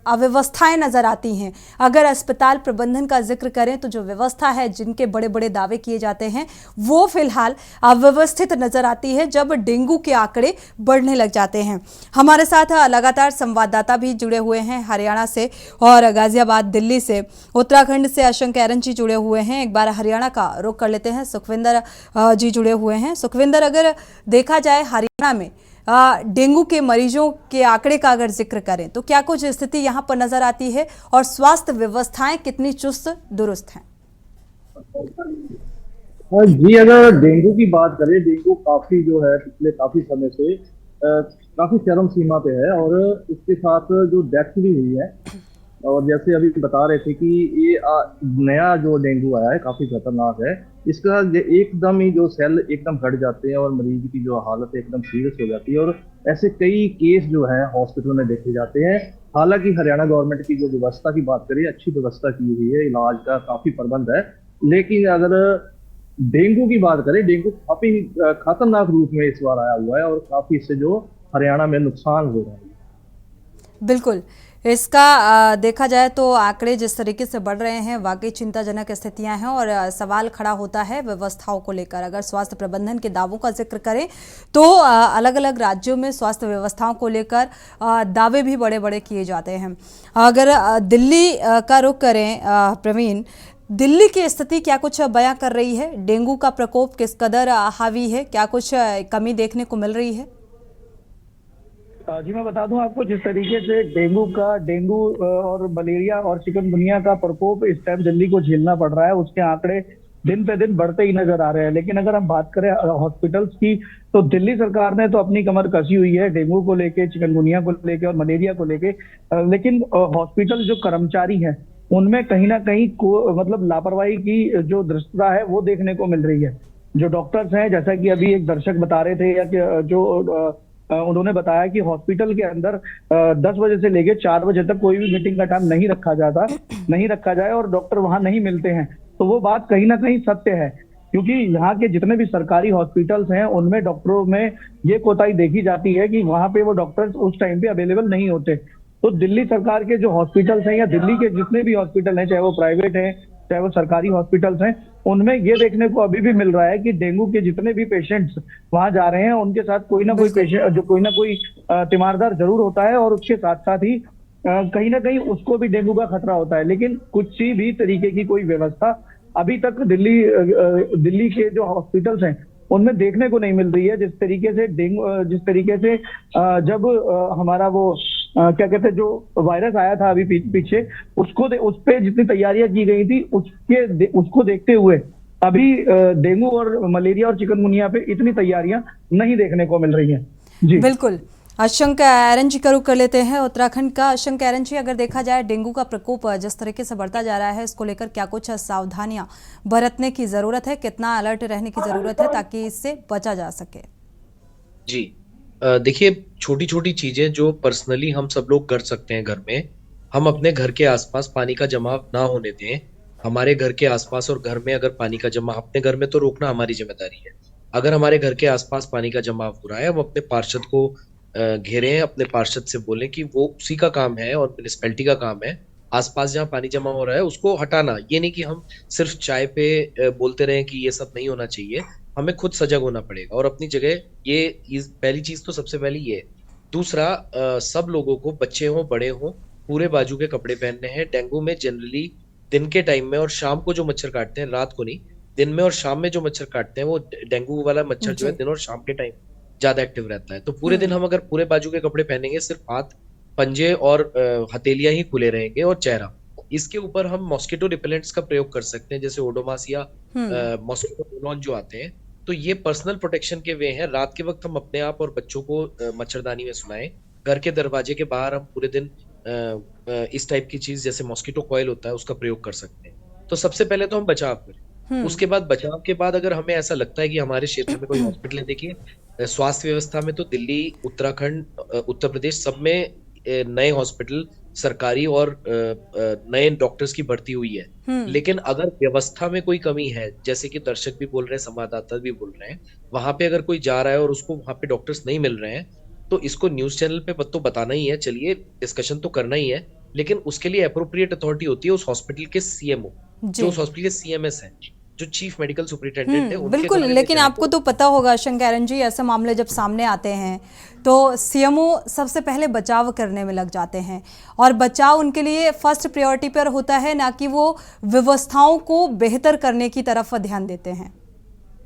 अव्यवस्थाएं नजर आती हैं, अगर अस्पताल प्रबंधन का जिक्र करें तो जो व्यवस्था है, जिनके बड़े बड़े दावे किए जाते हैं, वो फिलहाल अव्यवस्थित नजर आती है जब डेंगू के आंकड़े बढ़ने लग जाते हैं। हमारे साथ लगातार संवाददाता भी जुड़े हुए हैं हरियाणा से और गाजियाबाद, दिल्ली से, उत्तराखंड से अशंक एरन जी जुड़े हुए हैं। एक बार हरियाणा का रुख कर लेते हैं, सुखविंदर जी जुड़े हुए हैं। सुखविंदर, अगर देखा जाए हरियाणा में डेंगू के मरीजों के आंकड़े का अगर जिक्र करें तो क्या कुछ स्थिति यहां पर नजर आती है और स्वास्थ्य व्यवस्थाएं कितनी चुस्त दुरुस्त हैं? जी, अगर डेंगू की बात करें, डेंगू काफी जो है पिछले काफी समय से काफी चरम सीमा पे है और इसके साथ जो डेथ भी हुई है, और जैसे अभी बता रहे थे कि ये नया जो डेंगू आया है काफी खतरनाक है। इसका एकदम ही जो सेल एकदम घट जाते हैं और मरीज की जो हालत एकदम सीरियस हो जाती है और ऐसे कई केस जो है हॉस्पिटल में देखे जाते हैं। हालांकि हरियाणा गवर्नमेंट की जो व्यवस्था की बात करें, अच्छी व्यवस्था की हुई है, इलाज का काफी प्रबंध है, लेकिन अगर डेंगू की बात करें, डेंगू काफी खतरनाक रूप में इस बार आया हुआ है और काफी इससे जो हरियाणा में नुकसान हो रहा है। बिल्कुल, इसका देखा जाए तो आंकड़े जिस तरीके से बढ़ रहे हैं, वाकई चिंताजनक स्थितियां हैं और सवाल खड़ा होता है व्यवस्थाओं को लेकर। अगर स्वास्थ्य प्रबंधन के दावों का जिक्र करें तो अलग अलग राज्यों में स्वास्थ्य व्यवस्थाओं को लेकर दावे भी बड़े बड़े किए जाते हैं। अगर दिल्ली का रुख करें प्रवीण, दिल्ली की स्थिति क्या कुछ बयां कर रही है? डेंगू का प्रकोप किस कदर हावी है? क्या कुछ कमी देखने को मिल रही है? जी मैं बता दूं आपको, जिस तरीके से डेंगू और मलेरिया और चिकनगुनिया का प्रकोप इस टाइम दिल्ली को झेलना पड़ रहा है, उसके आंकड़े दिन पे दिन बढ़ते ही नजर आ रहे हैं। लेकिन अगर हम बात करें हॉस्पिटल्स की, तो दिल्ली सरकार ने तो अपनी कमर कसी हुई है डेंगू को लेके, चिकनगुनिया को लेके और मलेरिया को लेके। लेकिन हॉस्पिटल जो कर्मचारी हैं उनमें कहीं ना कहीं मतलब लापरवाही की जो दृश्यता है वो देखने को मिल रही है। जो डॉक्टर्स हैं, जैसा कि अभी एक दर्शक बता रहे थे, या कि जो उन्होंने बताया कि हॉस्पिटल के अंदर 10 बजे से लेके 4 बजे तक कोई भी मीटिंग का टाइम नहीं रखा जाए और डॉक्टर वहां नहीं मिलते हैं। तो वो बात कहीं ना कहीं सत्य है, क्योंकि यहाँ के जितने भी सरकारी हॉस्पिटल्स हैं उनमें डॉक्टरों में ये कोताही देखी जाती है कि वहां पे वो डॉक्टर्स उस टाइम पे अवेलेबल नहीं होते। तो दिल्ली सरकार के जो हॉस्पिटल्स हैं या दिल्ली के जितने भी हॉस्पिटल हैं, चाहे वो प्राइवेट हैं चाहे वो सरकारी हॉस्पिटल्स हैं, उनमें ये देखने को अभी भी मिल रहा है कि डेंगू के जितने भी पेशेंट्स वहां जा रहे हैं उनके साथ कोई ना कोई पेशेंट, जो कोई ना कोई तीमारदार जरूर होता है और उसके साथ साथ ही कहीं ना कहीं उसको भी डेंगू का खतरा होता है। लेकिन कुछ भी तरीके की कोई व्यवस्था अभी तक दिल्ली के जो हॉस्पिटल्स हैं उनमें देखने को नहीं मिल रही है। जिस तरीके से जब हमारा वो क्या कहते हैं, जो वायरस आया था अभी पीछे, उस पे जितनी तैयारियां की गई थी उसको देखते हुए अभी डेंगू और मलेरिया और चिकनगुनिया पे इतनी तैयारियां नहीं देखने को मिल रही हैं। जी बिल्कुल। अशंक एरन जी का रुख कर लेते हैं उत्तराखंड का। अशंक एरन जी, अगर देखा जाए डेंगू का प्रकोप जिस तरीके से बढ़ता जा रहा है, इसको लेकर क्या कुछ सावधानियां बरतने की जरूरत है? कितना अलर्ट रहने की जरूरत है ताकि इससे बचा जा सके? जी देखिए, छोटी छोटी चीजें जो पर्सनली हम सब लोग कर सकते हैं घर में। हम अपने घर के आसपास पानी का जमाव ना होने दें। हमारे घर के आसपास और घर में अगर पानी का जमाव, अपने घर में तो रोकना हमारी जिम्मेदारी है। अगर हमारे घर के आसपास पानी का जमाव हो रहा है, हम अपने पार्षद को घेरें, अपने पार्षद से बोलें कि वो उसी का काम है और म्युनिसिपैलिटी का काम है आसपास जहाँ पानी जमा हो रहा है उसको हटाना। ये नहीं कि हम सिर्फ चाय पे बोलते रहें कि ये सब नहीं होना चाहिए। हमें खुद सजग होना पड़ेगा और अपनी जगह ये पहली चीज तो सबसे पहले ये। दूसरा, सब लोगों को, बच्चे हों बड़े हों, पूरे बाजू के कपड़े पहनने हैं। डेंगू में जनरली दिन के टाइम में और शाम को जो मच्छर काटते हैं, रात को नहीं, दिन में और शाम में जो मच्छर काटते हैं, वो डेंगू वाला मच्छर जो है दिन और शाम के टाइम ज्यादा एक्टिव रहता है। तो पूरे दिन हम अगर पूरे बाजू के कपड़े पहनेंगे, सिर्फ हाथ, पंजे और हथेलियां ही खुले रहेंगे और चेहरा, इसके ऊपर हम मॉस्किटो रिपेलेंट्स का प्रयोग कर सकते हैं, जैसे ओडोमास या मॉस्किटो रोल-ऑन जो आते हैं। तो ये पर्सनल प्रोटेक्शन के वे हैं। रात के वक्त हम अपने आप और बच्चों को मच्छरदानी में सुलाएं। घर के दरवाजे के बाहर हम पूरे दिन इस टाइप की चीज जैसे मॉस्किटो कॉइल होता है उसका प्रयोग कर सकते हैं। तो सबसे पहले तो हम बचाव करें। उसके बाद बचाव के बाद अगर हमें ऐसा लगता है कि हमारे क्षेत्र में कोई हॉस्पिटल है, देखिए स्वास्थ्य व्यवस्था में तो दिल्ली, उत्तराखंड, उत्तर प्रदेश सब में नए हॉस्पिटल, सरकारी और नए डॉक्टर्स की भर्ती हुई है। लेकिन अगर व्यवस्था में कोई कमी है, जैसे कि दर्शक भी बोल रहे हैं, संवाददाता भी बोल रहे हैं, वहां पे अगर कोई जा रहा है और उसको वहां पे डॉक्टर्स नहीं मिल रहे हैं, तो इसको न्यूज चैनल पे तो बताना ही है, चलिए डिस्कशन तो करना ही है। लेकिन उसके लिए अप्रोप्रिएट अथॉरिटी होती है उस हॉस्पिटल के सीएमओ, जो उस हॉस्पिटल के सीएमएस है, जो चीफ मेडिकल सुपरिटेंडेंट है। बिल्कुल, लेकिन आपको तो पता होगा अशंक एरन जी, ऐसे मामले जब सामने आते हैं तो सीएमओ सबसे पहले बचाव करने में लग जाते हैं और बचाव उनके लिए फर्स्ट प्रायोरिटी पर होता है, ना कि वो व्यवस्थाओं को बेहतर करने की तरफ ध्यान देते हैं।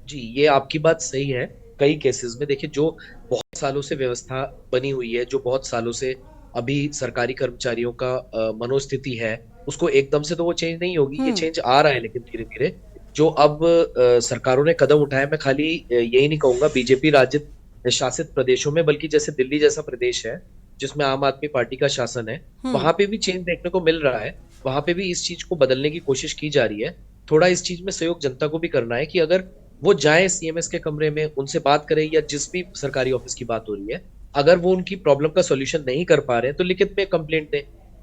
जी, ये आपकी बात सही है। कई केसेस में देखिए, जो बहुत सालों से व्यवस्था बनी हुई है, जो बहुत सालों से अभी सरकारी कर्मचारियों का मनोस्थिति है, उसको एकदम से तो वो चेंज नहीं होगी। ये चेंज आ रहा है, लेकिन धीरे धीरे जो अब सरकारों ने कदम उठाए, मैं खाली यही नहीं कहूंगा बीजेपी राज्य शासित प्रदेशों में, बल्कि जैसे दिल्ली जैसा प्रदेश है जिसमें आम आदमी पार्टी का शासन है, वहां पे भी चेंज देखने को मिल रहा है। वहां पे भी इस चीज को बदलने की कोशिश की जा रही है। थोड़ा इस चीज में सहयोग जनता को भी करना है कि अगर वो जाए सीएमएस के कमरे में, उनसे बात करें, या जिस भी सरकारी ऑफिस की बात हो रही है, अगर वो उनकी प्रॉब्लम का सोल्यूशन नहीं कर पा रहे हैं तो लिखित में कंप्लेंट दें।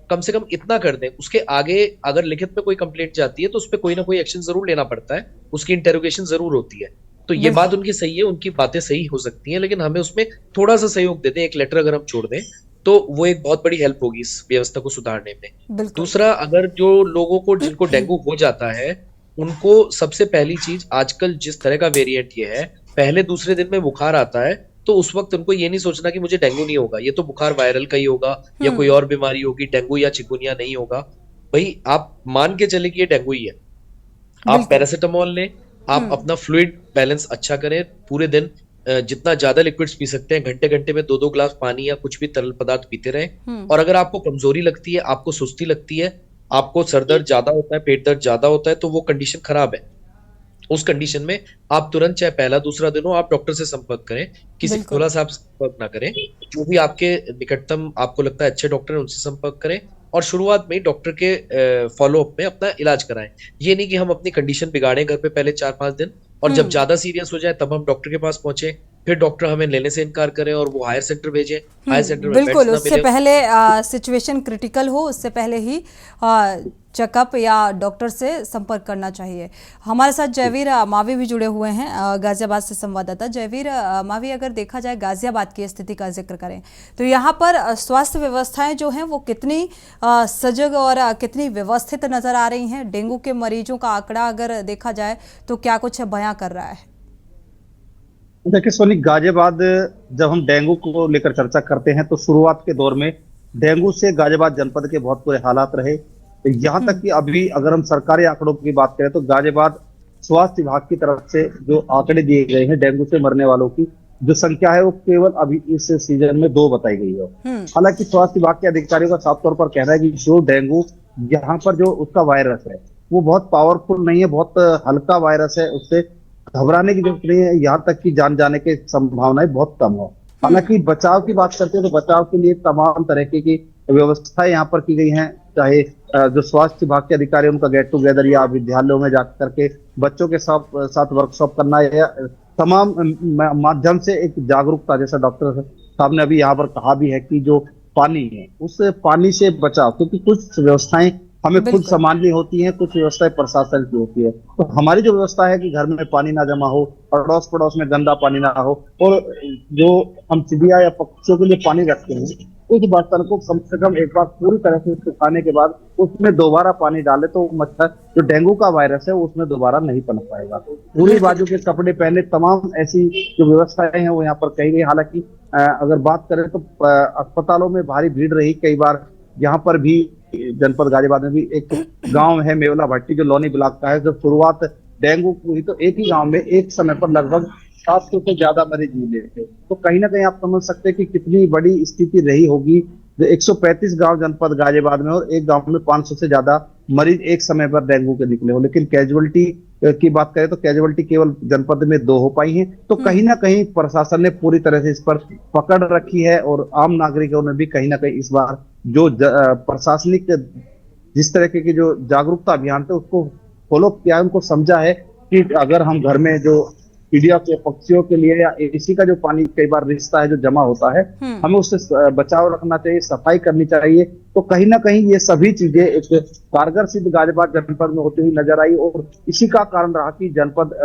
कम से कम इतना कर दें, उसके आगे अगर लिखित में कोई कंप्लेंट जाती है तो उस पर कोई ना कोई एक्शन जरूर लेना पड़ता है, उसकी इंटेरोगेशन जरूर होती है। तो ये बात उनकी सही है, उनकी बातें सही हो सकती हैं, लेकिन हमें उसमें थोड़ा सा सहयोग दे दें, एक लेटर अगर हम छोड़ दें तो वो एक बहुत बड़ी हेल्प होगी इस व्यवस्था को सुधारने में। दूसरा, अगर जो लोगों को जिनको डेंगू हो जाता है उनको सबसे पहली चीज, आजकल जिस तरह का वेरिएंट ये है, पहले दूसरे दिन में बुखार आता है तो उस वक्त उनको ये नहीं सोचना कि मुझे डेंगू नहीं होगा, ये तो बुखार वायरल का ही होगा या कोई और बीमारी होगी, डेंगू या चिकुनिया नहीं होगा। भाई आप मान के चले कि ये डेंगू ही है, आप पैरासिटामोल लें, आप अपना फ्लूइड बैलेंस अच्छा करें, पूरे दिन जितना ज्यादा लिक्विड्स पी सकते हैं, घंटे घंटे में 2-2 ग्लास पानी या कुछ भी तरल पदार्थ पीते रहें। और अगर आपको कमजोरी लगती है, आपको सुस्ती लगती है, आपको सर दर्द ज्यादा होता है, पेट दर्द ज्यादा होता है, तो वो कंडीशन खराब है। उस कंडीशन में आप तुरंत, चाहे पहला दूसरा दिन हो, आप डॉक्टर से संपर्क करें, किसी खुला से आप संपर्क ना करें, जो भी आपके निकटतम आपको लगता है अच्छे डॉक्टर हैं उनसे संपर्क करें और शुरुआत में डॉक्टर के फॉलो अप में अपना इलाज कराएं। ये नहीं कि हम अपनी कंडीशन बिगाड़ें घर पे पहले 4-5 दिन और जब ज्यादा सीरियस हो जाए तब हम डॉक्टर के पास पहुंचे, फिर डॉक्टर हमें लेने से इनकार करें और वो हायर सेंटर भेजे, हायर सेंटर में बिल्कुल, उससे पहले सिचुएशन क्रिटिकल हो उससे पहले ही चेकअप या डॉक्टर से संपर्क करना चाहिए। हमारे साथ जयवीर मावी भी जुड़े हुए हैं, गाजियाबाद से संवाददाता। जयवीर मावी, अगर देखा जाए गाजियाबाद की स्थिति का जिक्र करें तो यहाँ पर स्वास्थ्य व्यवस्थाएं जो हैं वो कितनी सजग और कितनी व्यवस्थित नजर आ रही हैं? डेंगू के मरीजों का आंकड़ा अगर देखा जाए तो क्या कुछ बयां कर रहा है? देखिए सोनी, गाजियाबाद जब हम डेंगू को लेकर चर्चा करते हैं तो शुरुआत के दौर में डेंगू से गाजियाबाद जनपद के बहुत बुरे हालात रहे। यहाँ तक कि अभी अगर हम सरकारी आंकड़ों की बात करें तो गाजियाबाद स्वास्थ्य विभाग की तरफ से जो आंकड़े दिए गए हैं डेंगू से मरने वालों की जो संख्या है वो केवल अभी इस सीजन में 2 बताई गई है। हालांकि स्वास्थ्य विभाग के अधिकारियों का साफ तौर पर कहना है कि जो डेंगू यहाँ पर जो उसका वायरस है वो बहुत पावरफुल नहीं है, बहुत हल्का वायरस है, उससे घबराने की जरूरत नहीं है, यहाँ तक कि जान जाने की संभावनाएं बहुत कम हो। हालांकि बचाव की बात करते हैं तो बचाव के लिए तमाम तरह की व्यवस्थाएं यहाँ पर की गई हैं, चाहे जो स्वास्थ्य विभाग के अधिकारी उनका गेट टुगेदर या विद्यालयों में जाकर के बच्चों के साथ वर्कशॉप करना या तमाम माध्यम से एक जागरूकता, जैसा डॉक्टर साहब ने अभी यहाँ पर कहा भी है कि जो पानी है उस पानी से बचाव, क्योंकि कुछ व्यवस्थाएं हमें खुद संभालनी होती हैं, कुछ व्यवस्थाएं प्रशासन की होती है। तो हमारी जो व्यवस्था है कि घर में पानी ना जमा हो, अड़ोस पड़ोस में गंदा पानी ना हो, और जो हम चिड़िया या पक्षियों के लिए पानी रखते हैं उस बर्तन को कम से कम एक बार पूरी तरह से सुखाने के बाद उसमें दोबारा पानी डाले तो मच्छर जो डेंगू का वायरस है उसमें दोबारा नहीं पनप पाएगा। पूरी बाजू के कपड़े पहने, तमाम ऐसी जो व्यवस्थाएं हैं वो यहाँ पर कही गई। हालांकि अगर बात करें तो अस्पतालों में भारी भीड़ रही, कई बार यहाँ पर भी जनपद गाजियाबाद में भी एक गांव है मेवला भट्टी जो लोनी ब्लॉक का है, जब शुरुआत डेंगू हुई तो एक ही गांव में एक समय पर लगभग 700 से ज्यादा मरीज मिले थे। तो कहीं ना कहीं आप समझ सकते हैं कि कितनी बड़ी स्थिति रही होगी। 135 गांव जनपद गाजियाबाद में और एक गांव में 500 से ज्यादा मरीज एक समय पर डेंगू के निकले हो। लेकिन कैजुअलिटी की बात करें तो कैजुअलिटी केवल जनपद में 2 हो पाई है। तो कहीं ना कहीं प्रशासन ने पूरी तरह से इस पर पकड़ रखी है और आम नागरिकों ने भी कहीं ना कहीं इस बार जो प्रशासनिक जिस तरह के जो जागरूकता अभियान थे उसको फॉलो किया, उनको समझा है कि अगर हम घर में जो चिड़िया के पक्षियों के लिए या एसी का जो पानी कई बार रिश्ता है जो जमा होता है हमें उससे बचाव रखना चाहिए, सफाई करनी चाहिए। तो कहीं ना कहीं ये सभी चीजें एक कारगर सिद्ध गाजियाबाद जनपद में होती हुई नजर आई और इसी का कारण रहा कि जनपद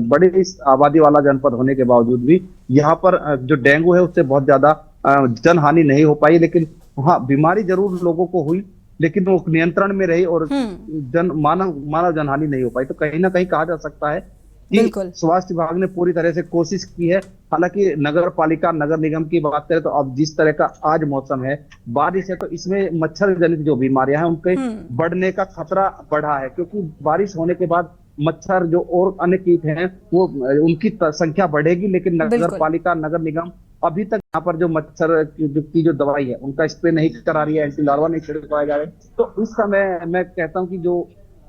बड़ी आबादी वाला जनपद होने के बावजूद भी यहाँ पर जो डेंगू है उससे बहुत ज्यादा जनहानि नहीं हो पाई। लेकिन हाँ, बीमारी जरूर लोगों को हुई लेकिन वो नियंत्रण में रही और मानव जनहानि नहीं हो पाई। तो कहीं ना कहीं कहा जा सकता है कि स्वास्थ्य विभाग ने पूरी तरह से कोशिश की है। हालांकि नगर पालिका नगर निगम की बात करें तो अब जिस तरह का आज मौसम है, बारिश है, तो इसमें मच्छर जनित जो बीमारियां हैं उनके बढ़ने का खतरा बढ़ा है, क्योंकि बारिश होने के बाद मच्छर जो और अन्य कीट हैं वो उनकी संख्या बढ़ेगी। लेकिन नगर पालिका नगर निगम अभी तक यहाँ पर जो मच्छर की जो दवाई है उनका स्प्रे नहीं करा रही है, एंटी लार्वा नहीं छिड़काया जा रहा है। तो इस समय मैं कहता हूँ कि जो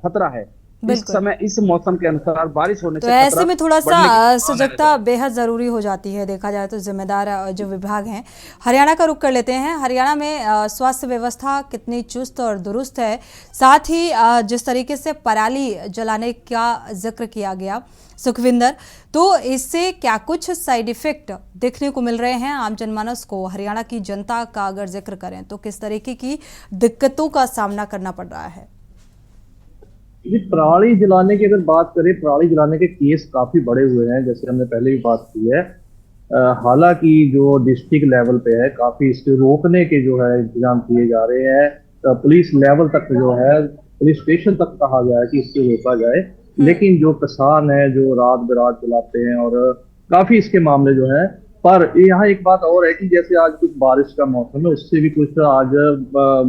खतरा है इस समय इस मौसम के अनुसार बारिश होने तो से ऐसे खतरा में थोड़ा बढ़ने की सा सजगता बेहद जरूरी हो जाती है। देखा जाए तो जिम्मेदार जो विभाग हैं। हरियाणा का रुख कर लेते हैं। हरियाणा में स्वास्थ्य व्यवस्था कितनी चुस्त और दुरुस्त है, साथ ही जिस तरीके से पराली जलाने का जिक्र किया गया सुखविंदर, तो इससे क्या कुछ साइड इफेक्ट देखने को मिल रहे हैं आम जनमानस को? हरियाणा की जनता का अगर जिक्र करें तो किस तरीके की दिक्कतों का सामना करना पड़ रहा है? जी, पराली जलाने की अगर बात करें, पराली जलाने के केस काफी बड़े हुए हैं, जैसे हमने पहले भी बात की है। हालांकि जो डिस्ट्रिक्ट लेवल पे है, काफी इसको रोकने के जो है इंतजाम किए जा रहे हैं। पुलिस लेवल तक जो है, पुलिस स्टेशन तक कहा गया है कि इसको रोका जाए, लेकिन जो किसान है जो रात बेरात जलाते हैं, और काफी इसके मामले जो है। पर यहाँ एक बात और है कि जैसे आज कुछ बारिश का मौसम है, उससे भी कुछ आज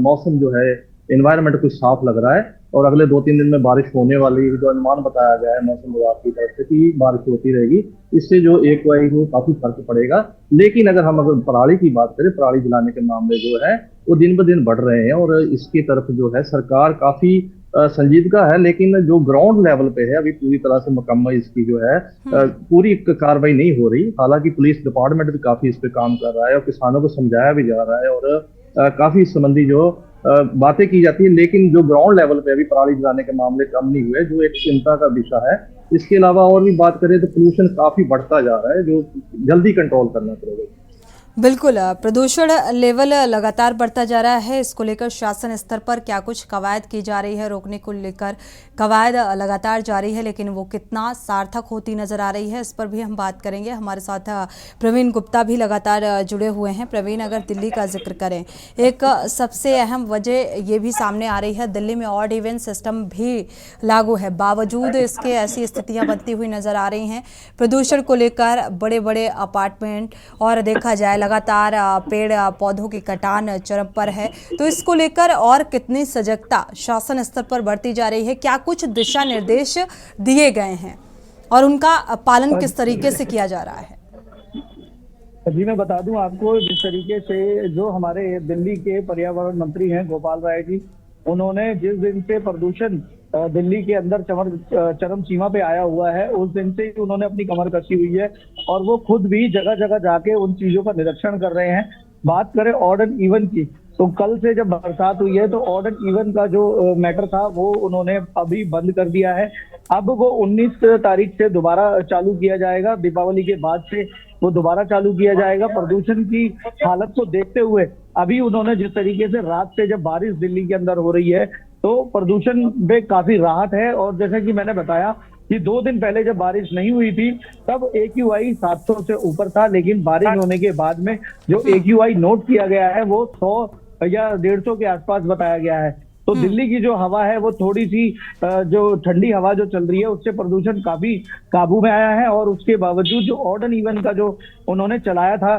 मौसम जो है, एनवायरनमेंट कुछ साफ लग रहा है, और अगले 2-3 दिन में बारिश होने वाली जो अनुमान बताया गया है मौसम विभाग की तरफ से कि बारिश होती रहेगी। इससे जो एक वाई में काफी फर्क पड़ेगा। लेकिन अगर पराली की बात करें, पराली जलाने के मामले जो है वो दिन ब दिन बढ़ रहे हैं, और इसकी तरफ जो है सरकार काफी संजीदगा है, लेकिन जो ग्राउंड लेवल पे है अभी पूरी तरह से मुकम्मल इसकी जो है पूरी कार्रवाई नहीं हो रही। हालांकि पुलिस डिपार्टमेंट भी काफी इस पे काम कर रहा है, और किसानों को समझाया भी जा रहा है, और काफी इस संबंधी जो बातें की जाती है, लेकिन जो ग्राउंड लेवल पे अभी पराली जलाने के मामले कम नहीं हुए, जो एक चिंता का विषय है। इसके अलावा और भी बात करें तो पोल्यूशन काफी बढ़ता जा रहा है, जो जल्दी कंट्रोल करना पड़ेगा। बिल्कुल, प्रदूषण लेवल लगातार बढ़ता जा रहा है। इसको लेकर शासन स्तर पर क्या कुछ कवायद की जा रही है? रोकने को लेकर कवायद लगातार जारी है, लेकिन वो कितना सार्थक होती नजर आ रही है, इस पर भी हम बात करेंगे। हमारे साथ प्रवीण गुप्ता भी लगातार जुड़े हुए हैं। प्रवीण, अगर दिल्ली का जिक्र करें, एक सबसे अहम वजह ये भी सामने आ रही है, दिल्ली में ऑड इवन सिस्टम भी लागू है, बावजूद इसके ऐसी स्थितियाँ बनती हुई नजर आ रही हैं। प्रदूषण को लेकर बड़े बड़े अपार्टमेंट, और देखा जाए लगातार पेड़ पौधों की कटान चरम पर है, तो इसको लेकर और कितनी सजगता शासन स्तर पर बढ़ती जा रही है? क्या कुछ दिशा निर्देश दिए गए हैं और उनका पालन किस तरीके से किया जा रहा है? जी, मैं बता दूं आपको, जिस तरीके से जो हमारे दिल्ली के पर्यावरण मंत्री हैं गोपाल राय जी, उन्होंने जिस दिन से प्रदूषण दिल्ली के अंदर चरम सीमा पे आया हुआ है, उस दिन से ही उन्होंने अपनी कमर कसी हुई है, और वो खुद भी जगह जगह जाके उन चीजों का निरीक्षण कर रहे हैं। बात करें ऑड एंड इवन की, तो कल से जब बरसात हुई है तो ऑड एंड इवन का जो मैटर था वो उन्होंने अभी बंद कर दिया है। अब वो 19 तारीख से दोबारा चालू किया जाएगा, दीपावली के बाद से वो दोबारा चालू किया जाएगा। प्रदूषण की हालत को देखते हुए अभी उन्होंने जिस तरीके से रात से जब बारिश दिल्ली के अंदर हो रही है, तो प्रदूषण में काफी राहत है। और जैसे कि मैंने बताया कि 2 दिन पहले जब बारिश नहीं हुई थी तब AQI 700 से ऊपर था, लेकिन बारिश होने के बाद में जो AQI नोट किया गया है वो 100 या 150 के आसपास बताया गया है। तो दिल्ली की जो हवा है वो थोड़ी सी जो ठंडी हवा जो चल रही है, उससे प्रदूषण काफी काबू में आया है। और उसके बावजूद जो ऑड एंड इवन का जो उन्होंने चलाया था,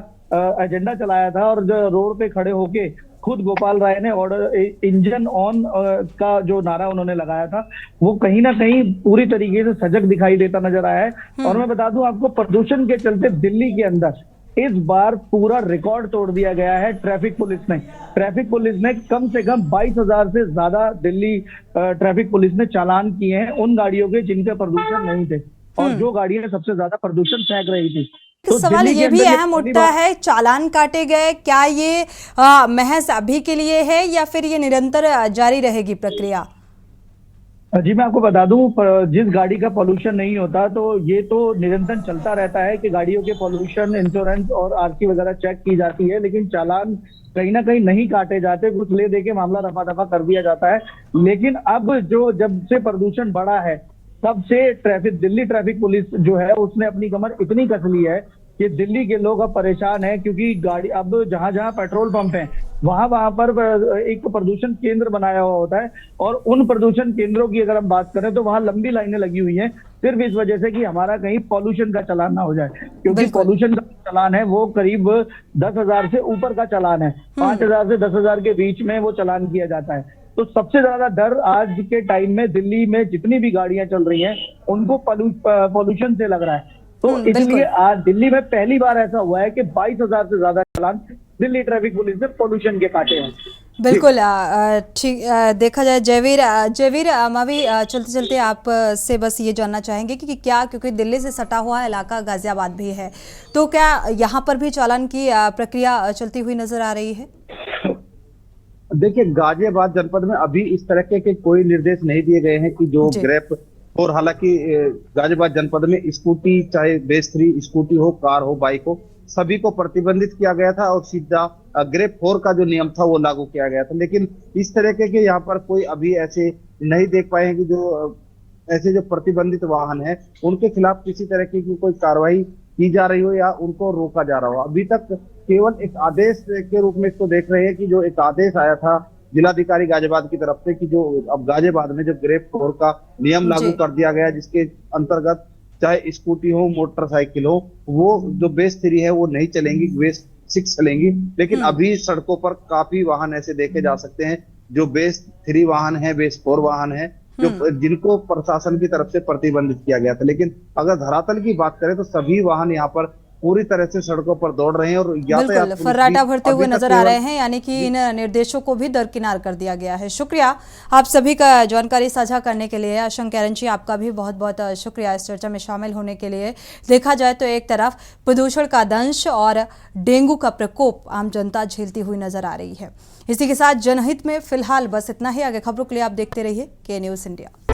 एजेंडा चलाया था, और जो रोड पे खड़े होके खुद गोपाल राय ने ऑर्डर इंजन ऑन का जो नारा उन्होंने लगाया था, वो कहीं ना कहीं पूरी तरीके से सजग दिखाई देता नजर आया है। और मैं बता दूं आपको, प्रदूषण के चलते दिल्ली के अंदर इस बार पूरा रिकॉर्ड तोड़ दिया गया है ट्रैफिक पुलिस ने कम से कम 22,000 से ज्यादा दिल्ली ट्रैफिक पुलिस ने चालान किए हैं उन गाड़ियों के जिनके प्रदूषण नहीं थे, और जो गाड़ियां सबसे ज्यादा प्रदूषण फेंक रही थी। तो सवाल ये भी अहम उठता है, चालान काटे गए, क्या ये महज अभी के लिए है या फिर ये निरंतर जारी रहेगी प्रक्रिया? जी, मैं आपको बता दूं, जिस गाड़ी का पोल्यूशन नहीं होता तो ये तो निरंतर चलता रहता है कि गाड़ियों के पोल्यूशन, इंश्योरेंस और RC वगैरह चेक की जाती है, लेकिन चालान कहीं ना कहीं नहीं काटे जाते, कुछ ले दे के मामला रफा दफा कर दिया जाता है। लेकिन अब जब से प्रदूषण बढ़ा है तब से दिल्ली ट्रैफिक पुलिस जो है उसने अपनी कमर इतनी कस ली है कि दिल्ली के लोग अब परेशान हैं, क्योंकि गाड़ी अब जहां जहां पेट्रोल पंप हैं वहां पर एक प्रदूषण केंद्र बनाया हुआ होता है, और उन प्रदूषण केंद्रों की अगर हम बात करें तो वहां लंबी लाइनें लगी हुई हैं, सिर्फ इस वजह से कि हमारा कहीं पॉल्यूशन का चालान ना हो जाए, क्योंकि पॉल्यूशन का चालान है वो करीब 10,000 से ऊपर का चालान है, 5,000 से 10,000 के बीच में वो चालान किया जाता है। तो सबसे ज्यादा डर आज के टाइम में दिल्ली में जितनी भी गाड़ियां चल रही हैं उनको पॉल्यूशन से लग रहा है। तो इसलिए आज दिल्ली में पहली बार ऐसा हुआ है कि 22,000 से ज्यादा चालान दिल्ली ट्रैफिक पुलिस ने पॉल्यूशन के काटे हैं। बिल्कुल ठीक। देखा जाए जयवीर मैं भी चलते चलते आप से बस ये जानना चाहेंगे कि क्या, क्योंकि दिल्ली से सटा हुआ इलाका गाजियाबाद भी है, तो क्या यहाँ पर भी चालान की प्रक्रिया चलती हुई नजर आ रही है? देखिए, गाजियाबाद जनपद में अभी इस तरह के कोई निर्देश नहीं दिए गए हैं कि जो जी। ग्रेप, और हालांकि गाजियाबाद जनपद में स्कूटी, चाहे बेस 3 स्कूटी हो, कार हो, बाइक हो, सभी को प्रतिबंधित किया गया था और सीधा ग्रेप 4 का जो नियम था वो लागू किया गया था। लेकिन इस तरह के यहाँ पर कोई अभी ऐसे नहीं देख पाए हैं कि जो ऐसे जो प्रतिबंधित वाहन है उनके खिलाफ किसी तरह की कोई कार्रवाई की जा रही हो या उनको रोका जा रहा हो। अभी तक केवल एक आदेश के रूप में इसको देख रहे हैं कि जो एक आदेश आया था जिलाधिकारी गाजियाबाद की तरफ से कि जो अब गाजियाबाद में जो ग्रेप 4 का नियम लागू कर दिया गया, जिसके अंतर्गत चाहे स्कूटी हो, मोटरसाइकिल हो, वो जो बेस 3 है वो नहीं चलेंगी, बेस 6 चलेंगी। लेकिन अभी सड़कों पर काफी वाहन ऐसे देखे जा सकते हैं जो बेस 3 वाहन है, बेस 4 वाहन है, जो जिनको प्रशासन की तरफ से प्रतिबंधित किया गया था। लेकिन अगर धरातल की बात करें तो सभी वाहन यहाँ पर पूरी तरह से सड़कों पर दौड़ रहे हैं और बिल्कुल फर्राटा भरते हुए नजर आ रहे हैं, यानी कि इन निर्देशों को भी दरकिनार कर दिया गया है। शुक्रिया आप सभी का जानकारी साझा करने के लिए। अशंक कैरन जी, आपका भी बहुत बहुत शुक्रिया इस चर्चा में शामिल होने के लिए। देखा जाए तो एक तरफ प्रदूषण का दंश और डेंगू का प्रकोप आम जनता झेलती हुई नजर आ रही है। इसी के साथ जनहित में फिलहाल बस इतना ही। आगे खबरों के लिए आप देखते रहिए के न्यूज़ इंडिया।